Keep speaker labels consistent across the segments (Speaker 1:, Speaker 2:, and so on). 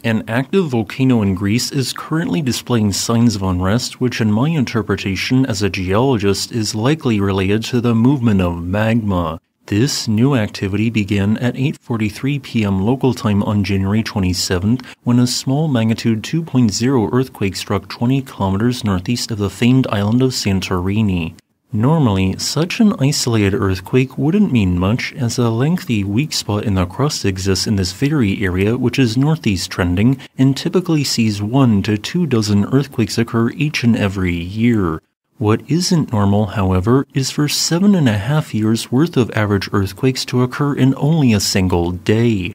Speaker 1: An active volcano in Greece is currently displaying signs of unrest, which in my interpretation as a geologist is likely related to the movement of magma. This new activity began at 8:43 p.m. local time on January 27th when a small magnitude 2.0 earthquake struck 20 kilometers northeast of the famed island of Santorini. Normally, such an isolated earthquake wouldn't mean much, as a lengthy weak spot in the crust exists in this very area, which is northeast trending, and typically sees 1 to 2 dozen earthquakes occur each and every year. What isn't normal, however, is for 7.5 years worth of average earthquakes to occur in only a single day.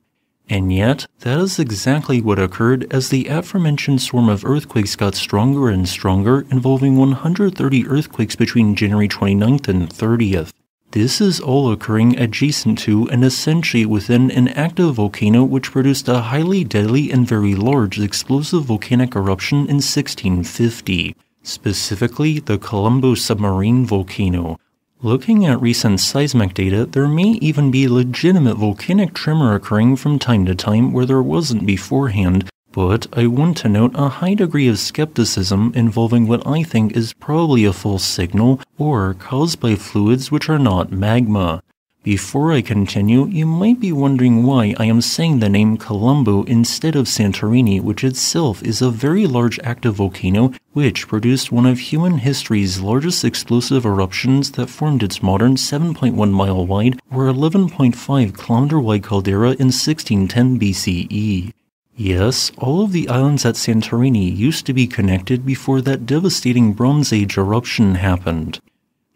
Speaker 1: And yet, that is exactly what occurred as the aforementioned swarm of earthquakes got stronger and stronger, involving 130 earthquakes between January 29th and 30th. This is all occurring adjacent to and essentially within an active volcano which produced a highly deadly and very large explosive volcanic eruption in 1650, specifically the Kolumbo submarine volcano. Looking at recent seismic data, there may even be legitimate volcanic tremor occurring from time to time where there wasn't beforehand, but I want to note a high degree of skepticism involving what I think is probably a false signal or caused by fluids which are not magma. Before I continue, you might be wondering why I am saying the name Kolumbo instead of Santorini, which itself is a very large active volcano which produced one of human history's largest explosive eruptions that formed its modern 7.1 mile wide or 11.5 kilometer wide caldera in 1610 BCE. Yes, all of the islands at Santorini used to be connected before that devastating Bronze Age eruption happened.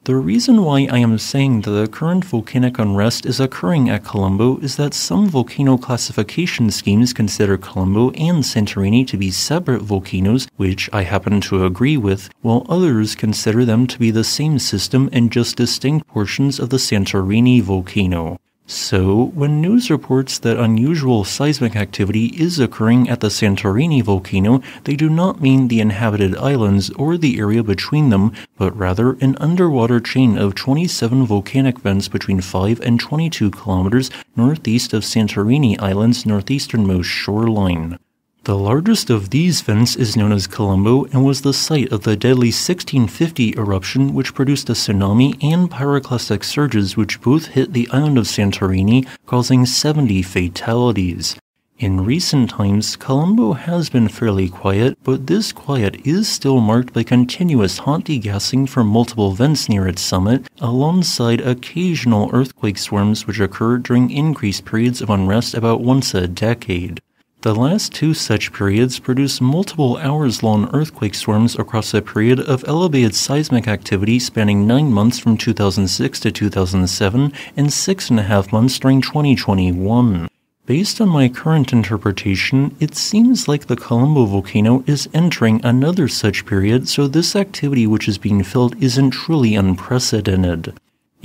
Speaker 1: The reason why I am saying that the current volcanic unrest is occurring at Kolumbo is that some volcano classification schemes consider Kolumbo and Santorini to be separate volcanoes, which I happen to agree with, while others consider them to be the same system and just distinct portions of the Santorini volcano. So, when news reports that unusual seismic activity is occurring at the Santorini volcano, they do not mean the inhabited islands or the area between them, but rather an underwater chain of 27 volcanic vents between 5 and 22 kilometers northeast of Santorini Island's northeasternmost shoreline. The largest of these vents is known as Kolumbo and was the site of the deadly 1650 eruption which produced a tsunami and pyroclastic surges which both hit the island of Santorini, causing 70 fatalities. In recent times, Kolumbo has been fairly quiet, but this quiet is still marked by continuous hot degassing from multiple vents near its summit, alongside occasional earthquake swarms which occur during increased periods of unrest about once a decade. The last two such periods produced multiple hours-long earthquake swarms across a period of elevated seismic activity spanning 9 months from 2006 to 2007 and 6.5 months during 2021. Based on my current interpretation, it seems like the Kolumbo volcano is entering another such period, so this activity which is being felt isn't truly unprecedented.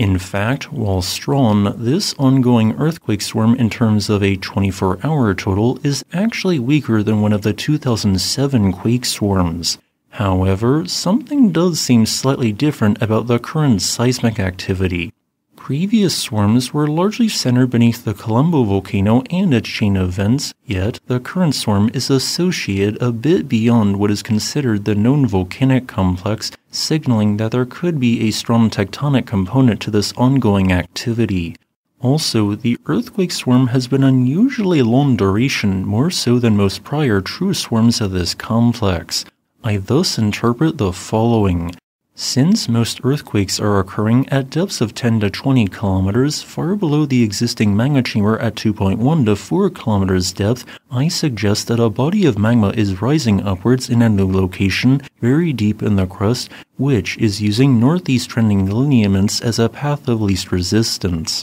Speaker 1: In fact, while strong, this ongoing earthquake swarm in terms of a 24-hour total is actually weaker than one of the 2007 quake swarms. However, something does seem slightly different about the current seismic activity. Previous swarms were largely centered beneath the Kolumbo volcano and its chain of vents, yet the current swarm is associated a bit beyond what is considered the known volcanic complex, signaling that there could be a strong tectonic component to this ongoing activity. Also, the earthquake swarm has been unusually long duration, more so than most prior true swarms of this complex. I thus interpret the following. Since most earthquakes are occurring at depths of 10 to 20 kilometers, far below the existing magma chamber at 2.1 to 4 kilometers depth, I suggest that a body of magma is rising upwards in a new location, very deep in the crust, which is using northeast trending lineaments as a path of least resistance.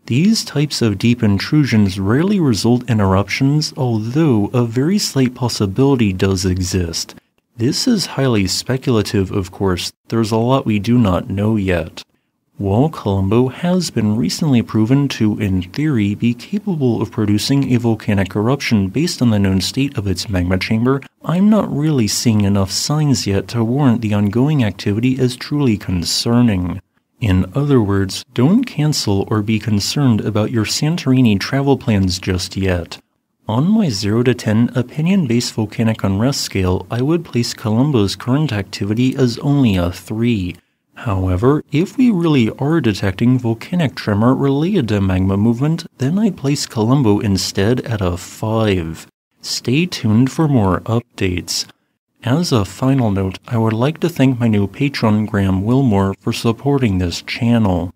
Speaker 1: These types of deep intrusions rarely result in eruptions, although a very slight possibility does exist. This is highly speculative, of course. There's a lot we do not know yet. While Kolumbo has been recently proven to, in theory, be capable of producing a volcanic eruption based on the known state of its magma chamber, I'm not really seeing enough signs yet to warrant the ongoing activity as truly concerning. In other words, don't cancel or be concerned about your Santorini travel plans just yet. On my 0 to 10 opinion-based volcanic unrest scale, I would place Kolumbo's current activity as only a 3. However, if we really are detecting volcanic tremor related to magma movement, then I'd place Kolumbo instead at a 5. Stay tuned for more updates. As a final note, I would like to thank my new patron Graham Wilmore for supporting this channel.